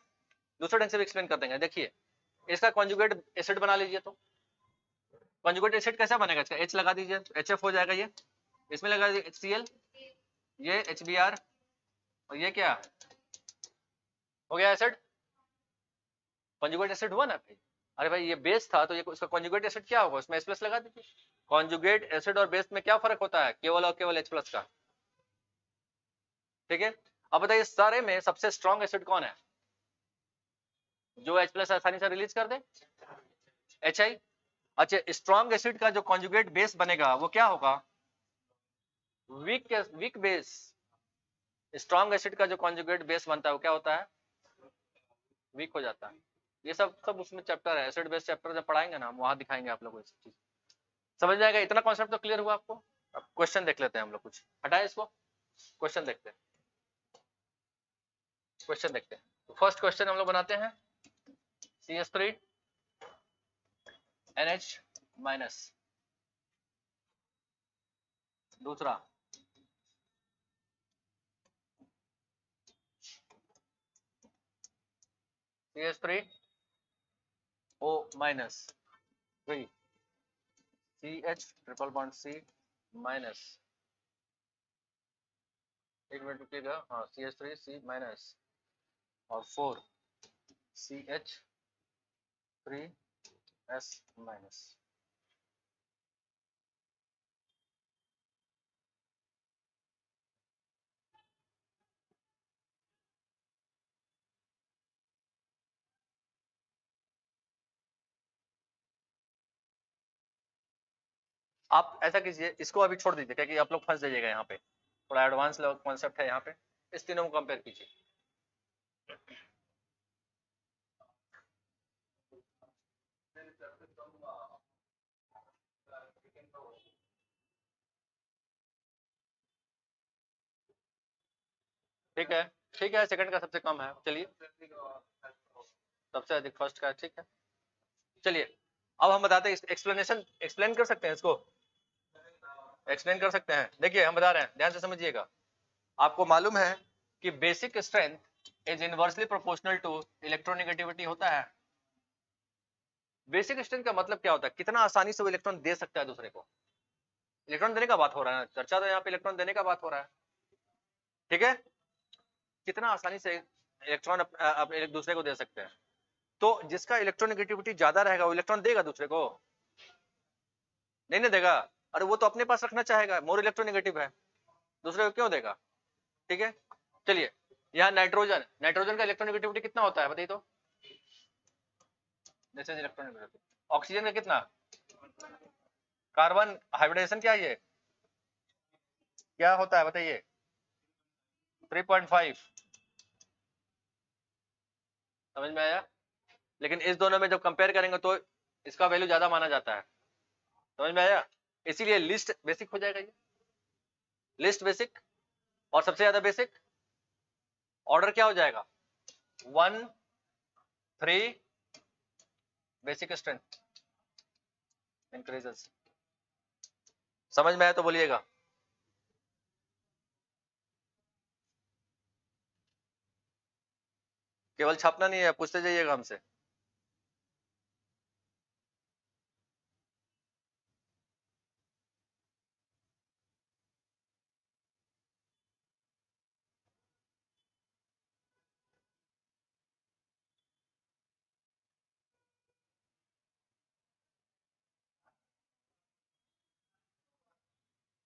दूसरे ढंग से भी एक्सप्लेन कर देंगे। देखिए, इसका कॉन्जुगेट एसिड बना लीजिए। तो कॉन्जुगेट एसिड कैसा बनेगा? इसका H लगा दीजिए तो HF हो जाएगा। ये इसमें लगा दीजिए HCl, ये HBr, और ये क्या हो गया? एसिड। कॉन्जुगेट एसिड हुआ ना भाई। अरे भाई ये बेस था तो ये उसका कॉन्जुगेट एसिड क्या होगा? उसमें H+ लगा दीजिए। कॉन्जुगेट एसिड और बेस में क्या फर्क होता है? केवल और केवल H+ का। ठीक है, अब बताइए सारे में सबसे स्ट्रॉन्ग एसिड कौन है जो H+ आसानी से रिलीज कर दे? HI। अच्छा, स्ट्रॉन्ग एसिड का जो कॉन्जुगेट बेस बनेगा वो क्या होगा? Weak base. स्ट्रॉन्ग एसिड का जो कॉन्जुगेट बेस बनता है वो क्या होता है? वीक हो जाता है। ये सब उसमें चैप्टर है, एसिड बेस चैप्टर जब पढ़ाएंगे ना हम वहां दिखाएंगे आप लोगों को इस चीज। समझ में आएगा? इतना कॉन्सेप्ट तो क्लियर हुआ आपको? अब क्वेश्चन देख लेते हैं हम लोग, कुछ हटाए इसको, क्वेश्चन देखते हैं, क्वेश्चन देखते हैं। तो फर्स्ट क्वेश्चन हम लोग बनाते हैं CH3 NH माइनस, दूसरा CH3 O minus 3 CH triple bond C minus, एक मिनट रुकिएगा, हाँ CH3 C माइनस और 4 CH3 S माइनस। आप ऐसा कीजिए, इसको अभी छोड़ दीजिए क्योंकि आप लोग फंस जाइएगा यहाँ पे, थोड़ा एडवांस लेवल कॉन्सेप्ट है यहाँ पे, इस तीनों को कंपेयर कीजिए। ठीक है, ठीक है, सेकंड का सबसे कम है, चलिए सबसे अधिक फर्स्ट का, ठीक है। चलिए अब हम बताते हैं, एक्सप्लेनेशन एक्सप्लेन कर सकते हैं, इसको एक्सप्लेन कर सकते हैं। देखिए हम बता रहे हैं, ध्यान से समझिएगा। आपको मालूम है कि basic strength is inversely proportional to electronegativity होता है। बेसिक स्ट्रेंथ का मतलब क्या होता है? कितना आसानी से वो इलेक्ट्रॉन दे सकता है दूसरे को। इलेक्ट्रॉन देने का बात हो रहा है, चर्चा तो यहाँ पे इलेक्ट्रॉन देने का बात हो रहा है, ठीक है। कितना आसानी से इलेक्ट्रॉन एक दूसरे को दे सकते हैं। तो जिसका इलेक्ट्रोनेगेटिविटी ज्यादा रहेगा वो इलेक्ट्रॉन देगा दूसरे को? नहीं ना देगा। अरे वो तो अपने पास रखना चाहेगा, मोर इलेक्ट्रोनेगेटिव है, दूसरे को क्यों देगा? ठीक है। चलिए यहाँ नाइट्रोजन, नाइट्रोजन का इलेक्ट्रोनेगेटिविटी कितना होता है बताइए तो? This is electronegativity. ऑक्सीजन का कितना? कार्बन हाइब्रिडेशन क्या है ये, क्या होता है बताइए? 3.5। समझ में आया? लेकिन इस दोनों में जब कंपेयर करेंगे तो इसका वैल्यू ज्यादा माना जाता है। समझ में आया? इसीलिए लिस्ट बेसिक हो जाएगा ये, लिस्ट बेसिक, और सबसे ज्यादा बेसिक ऑर्डर क्या हो जाएगा? 1 3 बेसिक स्ट्रेंथ इंक्रीजेस। समझ में आया तो बोलिएगा। केवल छापना नहीं है, पूछते जाइएगा हमसे।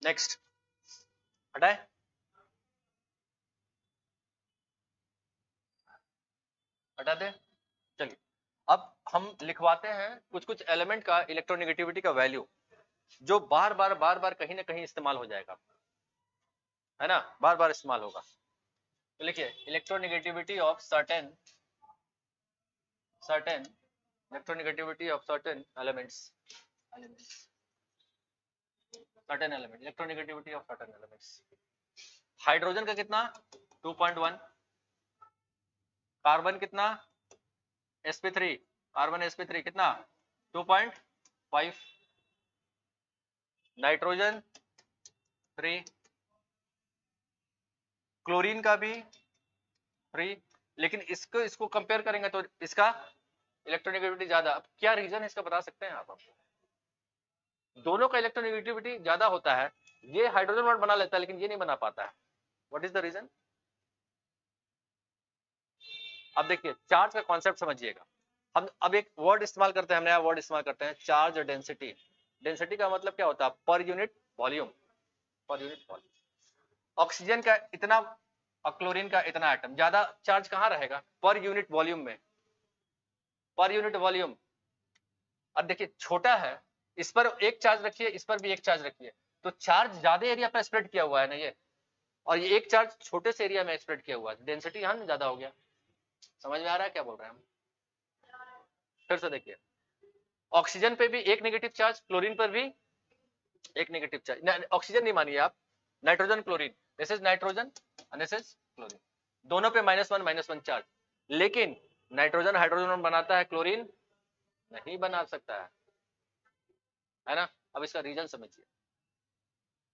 नेक्स्ट हटाए, हटा दे। चलिए अब हम लिखवाते हैं कुछ कुछ एलिमेंट का इलेक्ट्रोनेगेटिविटी का वैल्यू, जो बार बार कहीं ना कहीं इस्तेमाल हो जाएगा, है ना, बार बार इस्तेमाल होगा। तो लिखिए electronegativity of certain electronegativity of certain elements, certain element, electronegativity of certain elements. Hydrogen का कितना? 2.1। कार्बन कितना? sp3, कार्बन sp3 कितना? 2.5। नाइट्रोजन 3, क्लोरीन का भी 3। लेकिन इसको इसको कंपेयर करेंगे तो इसका इलेक्ट्रोनेगेटिविटी ज्यादा। अब क्या रीजन है इसका बता सकते हैं आप? दोनों का इलेक्ट्रोनेगेटिविटी ज्यादा होता है, ये हाइड्रोजन बॉन्ड बना लेता है लेकिन ये नहीं बना पाता है। What is the reason? अब देखिए चार्ज का कॉन्सेप्ट समझिएगा। हम अब एक वर्ड इस्तेमाल करते हैं, हम नया वर्ड इस्तेमाल करते हैं, चार्ज डेंसिटी। डेंसिटी का मतलब क्या होता है? Per unit volume, per unit volume. Oxygen का इतना और क्लोरीन का इतना एटम, ज्यादा चार्ज कहाँ रहेगा? पर यूनिट वॉल्यूम में, पर यूनिट वॉल्यूम। अब देखिए छोटा है, इस पर एक चार्ज रखिए, इस पर भी एक चार्ज रखिए, तो चार्ज ज्यादा एरिया पर स्प्रेड किया हुआ है ना ये, और ये एक चार्ज छोटे से एरिया में स्प्रेड किया हुआ है, डेंसिटी यहाँ ज्यादा हो गया। समझ में आ रहा है क्या बोल रहे हैं हम? फिर से देखिए, ऑक्सीजन पे भी एक नेगेटिव चार्ज, क्लोरीन पर भी एक नेगेटिव चार्ज। ऑक्सीजन नहीं मानिए आप, nitrogen chlorine, this is nitrogen and this is chlorine, दोनों पे -1 चार्ज। लेकिन नाइट्रोजन हाइड्रोजन बनाता है, क्लोरीन नहीं बना सकता है ना। अब इसका रीजन समझिए।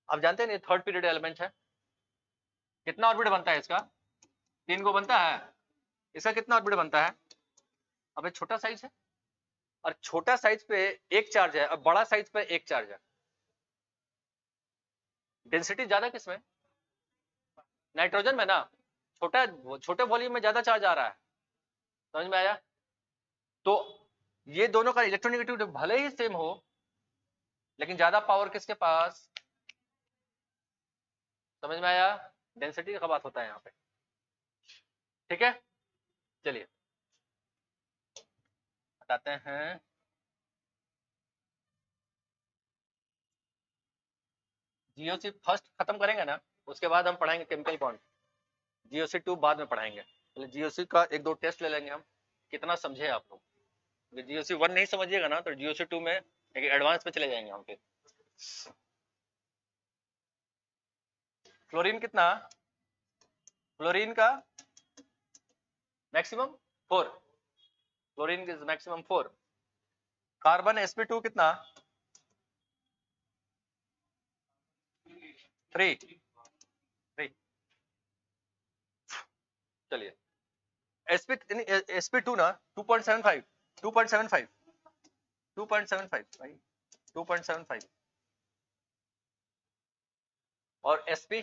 आप जानते हैं थर्ड पीरियड एलिमेंट है, कितना ऑर्बिट बनता है इसका? 3 को बनता है। इसका कितना ऑर्बिट बनता है? अब ये छोटा साइज है, और छोटा साइज पे एक चार्ज है, और बड़ा साइज पे एक चार्ज है। डेंसिटी ज्यादा किसमें? नाइट्रोजन में ना। छोटे वॉल्यूम में ज्यादा चार्ज आ रहा है, समझ में आया? तो ये दोनों का इलेक्ट्रोनेगेटिविटी भले ही सेम हो, लेकिन ज्यादा पावर किसके पास? समझ में आया? डेंसिटी का बात होता है यहाँ पे, ठीक है। चलिए बताते हैं। जीओसी फर्स्ट खत्म करेंगे ना, उसके बाद हम पढ़ाएंगे केमिकल बॉन्ड। जीओसी 2 बाद में पढ़ाएंगे। पहले जीओसी का 1-2 टेस्ट ले लेंगे हम, कितना समझे आप लोग। जीओसी 1 नहीं समझिएगा ना, तो जीओसी 2 में एक एडवांस पे चले जाएंगे हम फिर। फ्लोरीन कितना? फ्लोरीन का maximum 4, fluorine is maximum 4। Carbon sp2 कितना? 3। चलिए sp2 ना 2.75 2.75 भाई 2.75, और sp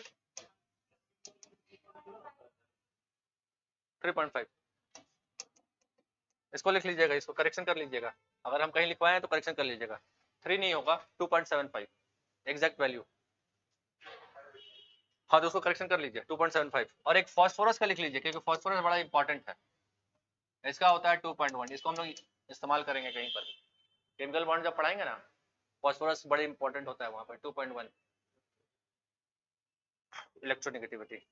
3.5। इसको लिख लीजिएगा, इसको करेक्शन कर लीजिएगा, अगर हम कहीं लिखवाए हैं तो करेक्शन कर लीजिएगा। 3 नहीं होगा, 2.75 एग्जैक्ट वैल्यू। हाँ तो उसको करेक्शन कर लीजिए 2.75। और एक फास्फोरस का लिख लीजिए, क्योंकि फास्फोरस बड़ा इंपॉर्टेंट है। इसका होता है 2.1, इसको हम लोग इस्तेमाल करेंगे कहीं पर केमिकल बॉन्ड जब पढ़ाएंगे ना। फास्फोरस बड़े इंपॉर्टेंट होता है वहां पर, 2.1 इलेक्ट्रोनेगेटिविटी।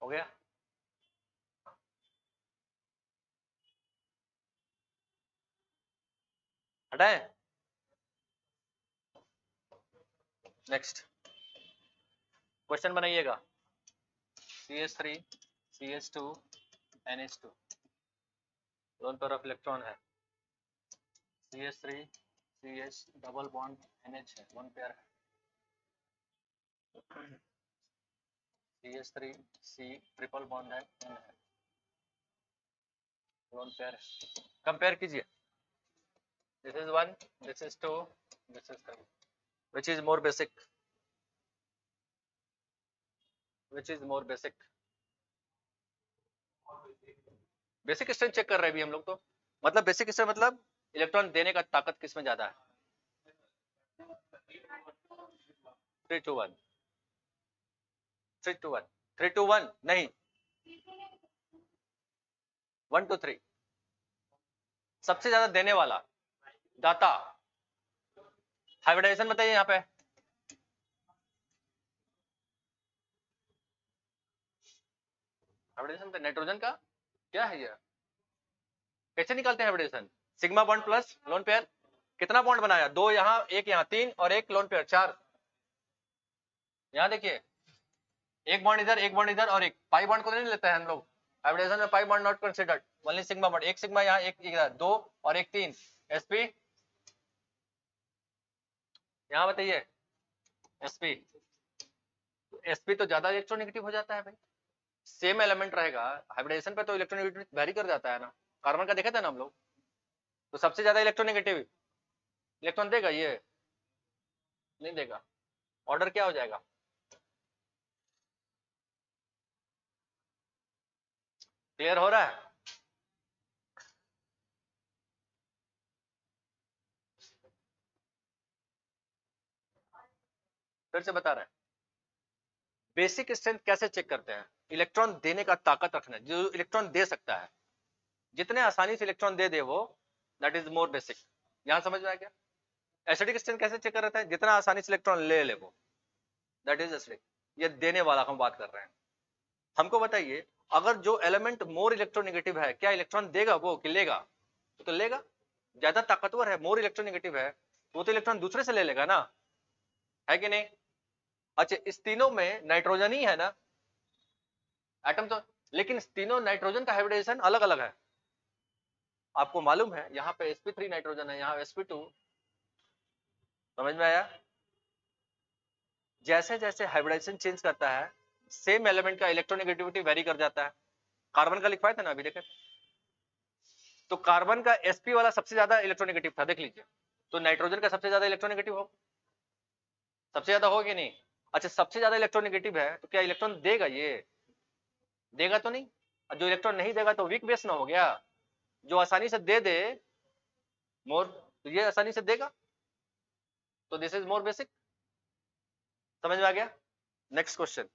हो गया? हटाए? नेक्स्ट क्वेश्चन बनाइएगा। CH3 CH2 NH2 lone pair of electron है। CH3 CH double bond NH है, लोन पेयर है। CH3 C ट्रिपल बॉन्ड है, N है, लोन पेयर है। कंपेयर कीजिए, this is 1, this is 2, this is 3, which is more basic, which is more basic? Basic strength check कर रहे हैं अभी हम लोग, तो मतलब बेसिक स्ट्रेंथ मतलब इलेक्ट्रॉन देने का ताकत किसमें ज्यादा है? 3 to 1 3 to 1 3 to 1 नहीं, 1 to 3। सबसे ज्यादा देने वाला दाता हाइब्रिडाइजेशन बताइए यहाँ पे। हाइब्रिडाइजेशन पे नाइट्रोजन का क्या है? ये कैसे निकालते हैं hybridisation? Sigma bond plus lone pair, कितना बॉन्ड बनाया? 2 यहाँ, 1 यहाँ, 3 और 1 लोन पेयर 4। यहाँ देखिए, एक बॉन्ड इधर, एक बॉन्ड इधर, और एक पाई बॉन्ड को नहीं लेते हैं हम लोग हाइब्रिडेशन में। Pi bond not considered, only sigma bond. एक सिग्मा यहाँ, एक इधर, 2 और 1 3। sp यहाँ बताइए, sp sp तो ज्यादा इलेक्ट्रोनेगेटिव हो जाता है भाई। सेम एलिमेंट रहेगा, हाइब्रिडेशन पे तो इलेक्ट्रोनेगेटिव वेरी कर जाता है ना। कार्बन का देखा था ना हम लोग, तो सबसे ज्यादा इलेक्ट्रोनेगेटिव इलेक्ट्रॉन देगा, ये नहीं देगा। ऑर्डर क्या हो जाएगा? क्लियर हो रहा है? फिर से बता रहे हैं, बेसिक स्ट्रेंथ कैसे चेक करते हैं? इलेक्ट्रॉन देने का ताकत रखना, जो इलेक्ट्रॉन दे सकता है, जितने आसानी से इलेक्ट्रॉन दे दे वो, दैट इज मोर बेसिक। यहां समझ में आ गया? एसिडिक स्ट्रेंथ कैसे चेक कर रहा है? जितना आसानी से इलेक्ट्रॉन ले ले वो, दैट इज एसिडिक। ये देने वाला हम बात कर रहे हैं। हमको बताइए, अगर जो एलिमेंट मोर इलेक्ट्रोनेगेटिव है, क्या इलेक्ट्रॉन देगा वो कि लेगा? तो लेगा। ज्यादा ताकतवर है, मोर इलेक्ट्रोनेगेटिव है, वो तो इलेक्ट्रॉन दूसरे से ले लेगा ना, है कि नहीं? अच्छा, इस तीनों में नाइट्रोजन ही है ना एटम तो, लेकिन इस तीनों नाइट्रोजन का हाइब्रिडाइजेशन अलग अलग है। आपको मालूम है यहाँ पे sp3 नाइट्रोजन है, यहाँ sp2। समझ में आया? जैसे जैसे हाइब्रिडाइजेशन चेंज करता है, सेम एलिमेंट का इलेक्ट्रोनेगेटिविटी वेरी कर जाता है। कार्बन का लिखवाया था ना अभी, देखे तो कार्बन का sp वाला सबसे ज्यादा इलेक्ट्रोनेगेटिव था, देख लीजिए। तो नाइट्रोजन का सबसे ज्यादा इलेक्ट्रोनेगेटिव हो, सबसे ज्यादा हो कि नहीं? अच्छा, सबसे ज्यादा इलेक्ट्रोनेगेटिव है तो क्या इलेक्ट्रॉन देगा? ये देगा तो नहीं। जो इलेक्ट्रॉन नहीं देगा तो वीक बेस ना हो गया। जो आसानी से दे दे मोर, तो ये आसानी से देगा, तो दिस इज मोर बेसिक। समझ में आ गया? Next question,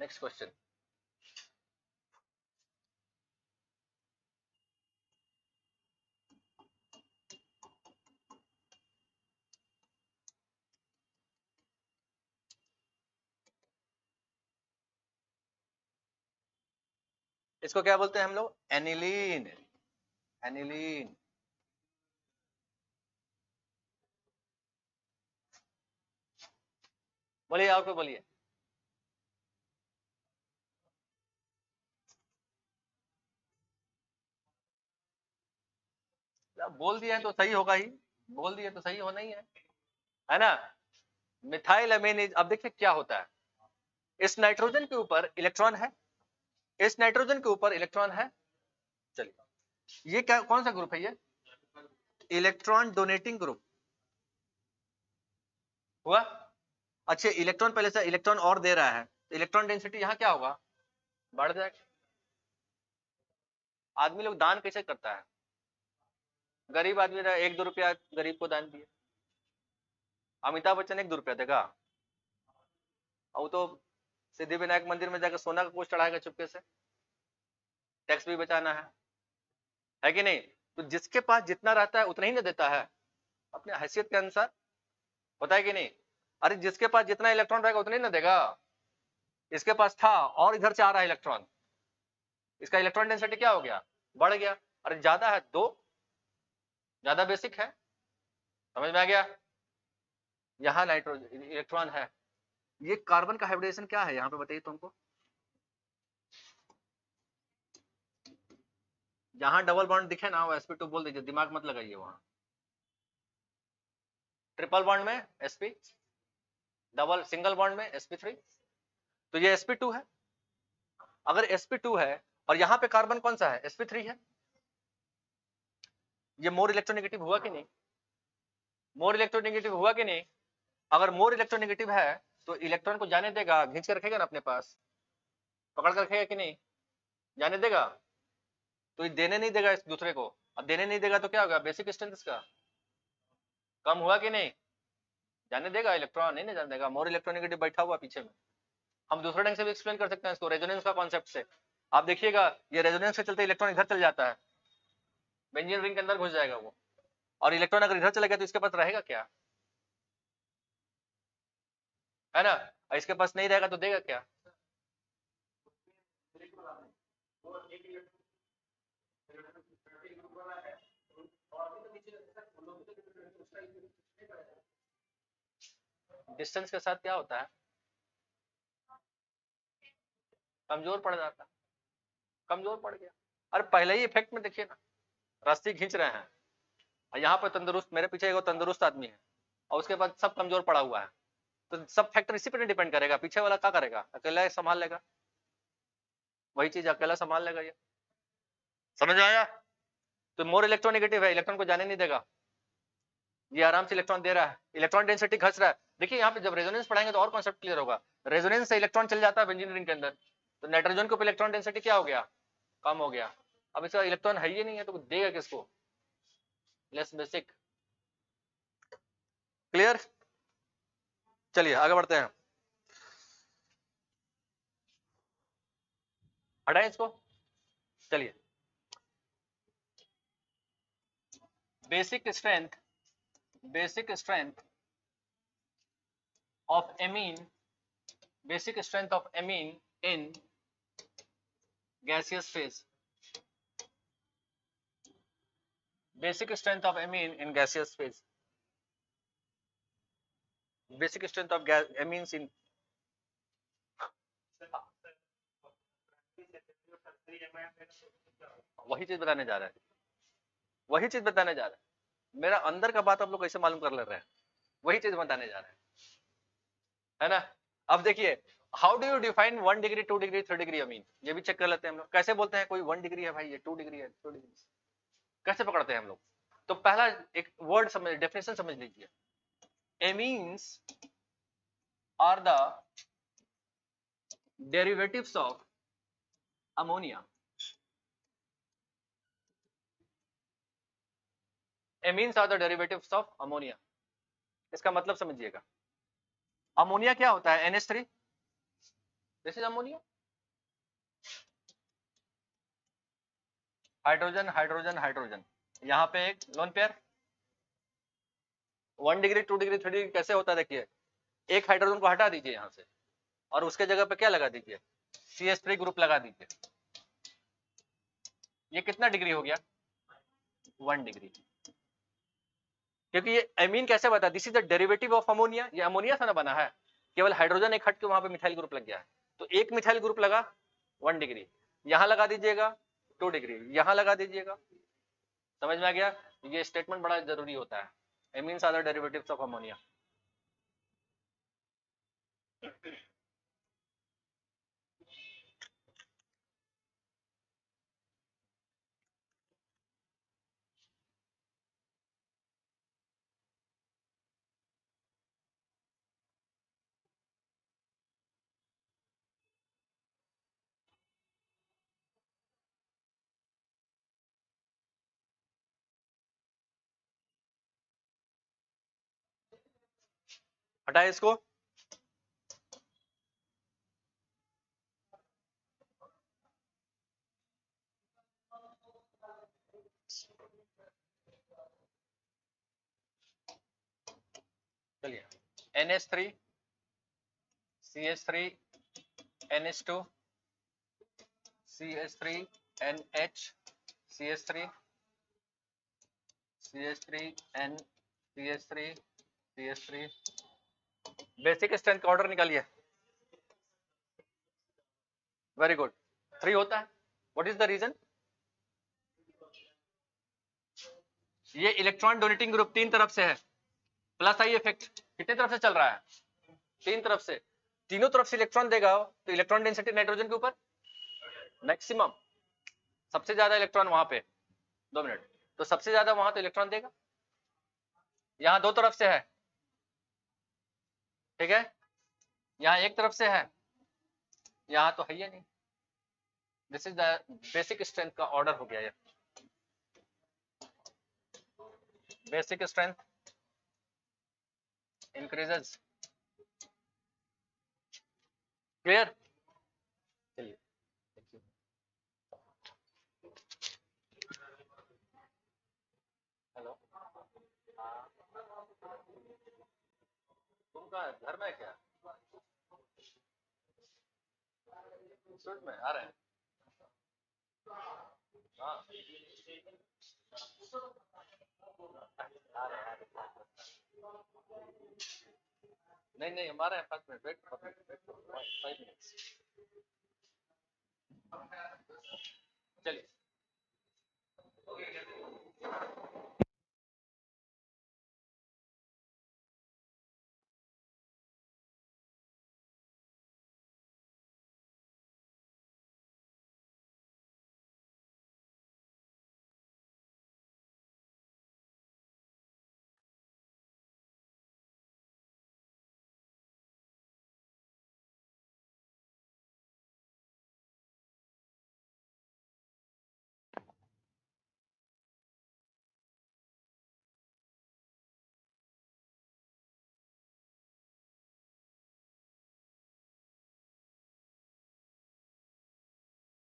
next question. इसको क्या बोलते हैं हम लोग? एनिलीन। एनिलीन। बोलिए, और कोई बोलिए। बोल दिया है तो सही होगा ही, बोल दिया तो सही होना ही है ना? मिथाइल अमीन। अब देखिए क्या होता है, इस नाइट्रोजन के ऊपर इलेक्ट्रॉन है, इस नाइट्रोजन के ऊपर इलेक्ट्रॉन है। चलिए, ये क्या, कौन सा ग्रुप है ये? इलेक्ट्रॉन डोनेटिंग ग्रुप हुआ। अच्छे, इलेक्ट्रॉन पहले से इलेक्ट्रॉन और दे रहा है, तो इलेक्ट्रॉन डेंसिटी यहाँ क्या होगा? बढ़ जाएगा। आदमी लोग दान कैसे करता है? गरीब आदमी 1-2 रुपया गरीब को दान दिए। अमिताभ बच्चन 1-2 रुपया देगा? और वो तो सिद्धि विनायक मंदिर में जाकर सोना का कुछ चढ़ाएगा चुपके से, टैक्स भी बचाना है कि नहीं? तो जिसके पास जितना रहता है उतना ही ना देता है, अपने हैसियत के अनुसार, होता है कि नहीं? अरे जिसके पास जितना इलेक्ट्रॉन रहेगा उतना ही ना देगा। इसके पास था और इधर से आ रहा है इलेक्ट्रॉन, इसका इलेक्ट्रॉन डेंसिटी क्या हो गया? बढ़ गया। अरे ज्यादा है दो, ज्यादा बेसिक है। समझ में आ गया? यहाँ नाइट्रोजन इलेक्ट्रॉन है। ये कार्बन का हाइब्रिडेशन क्या है यहाँ पे बताइए तुमको? जहां डबल बॉन्ड दिखे ना वो sp2 बोल दीजिए, दिमाग मत लगाइए। वहां ट्रिपल बॉन्ड में sp, डबल सिंगल बॉन्ड में sp3, तो ये sp2 है। अगर sp2 है और यहाँ पे कार्बन कौन सा है? sp3 है। ये मोर इलेक्ट्रोनेगेटिव हुआ कि नहीं? मोर इलेक्ट्रोनेगेटिव हुआ कि नहीं? अगर मोर इलेक्ट्रोनेगेटिव है तो इलेक्ट्रॉन को जाने देगा, खींच कर रखेगा ना अपने पास, पकड़ कर रखेगा कि नहीं? जाने देगा। तो ये देने नहीं देगा इस दूसरे को। अब देने नहीं देगा तो क्या होगा? बेसिक स्ट्रेंथ इसका कम हुआ कि नहीं? जाने देगा इलेक्ट्रॉन? नहीं ना जाने देगा, मोर इलेक्ट्रोनेगेटिव बैठा हुआ पीछे में। हम दूसरे ढंग से भी एक्सप्लेन कर सकते हैं इसको, रेजोनेंस का कॉन्सेप्ट से। आप देखिएगा, ये रेजोनेंस के चलते इलेक्ट्रॉन इधर चल जाता है, बेंजीन रिंग के अंदर घुस जाएगा वो, और इलेक्ट्रॉन अगर इधर चला गया तो इसके पास रहेगा क्या? है ना? इसके पास नहीं रहेगा तो देगा क्या? डिस्टेंस के साथ क्या होता है? कमजोर पड़ जाता है, कमजोर पड़ गया। अरे पहले ही इफेक्ट में देखिए ना, रस्सी खींच रहे हैं, यहाँ पे तंदुरुस्त, मेरे पीछे एक तंदुरुस्त आदमी है और उसके बाद सब कमजोर पड़ा हुआ है, तो सब फैक्टर इसी पर डिपेंड करेगा। पीछे वाला क्या करेगा? अकेला संभाल लेगा, वही चीज अकेला संभाल लेगा ये। समझ आया? तो मोर इलेक्ट्रोनेगेटिव है, इलेक्ट्रॉन को जाने नहीं देगा, ये आराम से इलेक्ट्रॉन दे रहा है, इलेक्ट्रॉन डेंसिटी घस रहा है। देखिए यहाँ पे जब रेजोनेंस पढ़ाएंगे तो और कॉन्सेप्ट क्लियर होगा। रेजोनेंस से इलेक्ट्रॉन चल जाता है बेंजीन रिंग के अंदर, तो नाइट्रोजन के ऊपर इलेक्ट्रॉन डेंसिटी क्या हो गया? कम हो गया। अब इसका इलेक्ट्रॉन है ही नहीं है तो देगा किसको? Less basic. क्लियर? चलिए आगे बढ़ते हैं, हटाएं इसको। चलिए, basic strength, basic strength of amine, basic strength of amine in gaseous phase. Basic strength of amine in gaseous phase. Basic strength of amines in वही चीज बताने जा रहा है, वही चीज बताने जा रहा है। मेरा अंदर का बात आप लोग कैसे मालूम कर ले रहे हैं, वही चीज बताने जा रहे हैं, है ना। अब देखिए, how do you define 1 degree 2 degree 3 degree amine, ये भी चेक कर लेते हैं हम लोग। कैसे बोलते हैं कोई 1 डिग्री है भाई, ये 2 डिग्री है, 2 डिग्री, कैसे पकड़ते हैं हम लोग। तो पहला एक वर्ड समझ, डेफिनेशन समझ लीजिए। Amines are the derivatives of ammonia. Amines are the derivatives of ammonia. इसका मतलब समझिएगा, अमोनिया क्या होता है, NH3, this is ammonia. Hydrogen hydrogen hydrogen, यहाँ पे एक lone pair. 1 degree 2 degree 3 degree कैसे होता है, देखिए, एक हाइड्रोजन को हटा दीजिए यहाँ से और उसके जगह पे क्या लगा दीजिए, CH3 ग्रुप लगा दीजिए। ये कितना डिग्री हो गया, 1 डिग्री। क्योंकि ये एमीन कैसे बता, this is the derivative of ammonia. ये अमोनिया से ना बना है, केवल हाइड्रोजन एक हट के वहां पे मिथाइल ग्रुप लग गया है। तो एक मिथाइल ग्रुप लगा 1 डिग्री, यहां लगा दीजिएगा 2 डिग्री, यहां लगा दीजिएगा। समझ में आ गया, ये स्टेटमेंट बड़ा जरूरी होता है। Amines are the derivatives of ammonia. हटाए इसको, चलिए, NH3 CH3 NH2 CH3 NH CH3 CH3 N CH3 CH3। Basic strength का ऑर्डर निकालिए। वेरी गुड, 3 होता है। व्हाट इज द रीजन, ये इलेक्ट्रॉन डोनेटिंग ग्रुप 3 तरफ से है, प्लस आई इफेक्ट कितने तरफ से चल रहा है, 3 तरफ से। तीनों तरफ से इलेक्ट्रॉन देगा तो इलेक्ट्रॉन डेंसिटी नाइट्रोजन के ऊपर मैक्सिमम, सबसे ज्यादा इलेक्ट्रॉन वहां पे। 2 मिनट, तो सबसे ज्यादा वहां तो इलेक्ट्रॉन देगा। यहाँ 2 तरफ से है, ठीक है, यहाँ एक तरफ से है, यहाँ तो है ही नहीं। This is the basic strength का ऑर्डर हो गया ये। Basic strength increases, clear. चलिए, हेलो, तुमका घर में क्या, सूट में आ रहे हैं, हाँ आ रहे हैं। नहीं नहीं, हमारे 5 मिनट वेट,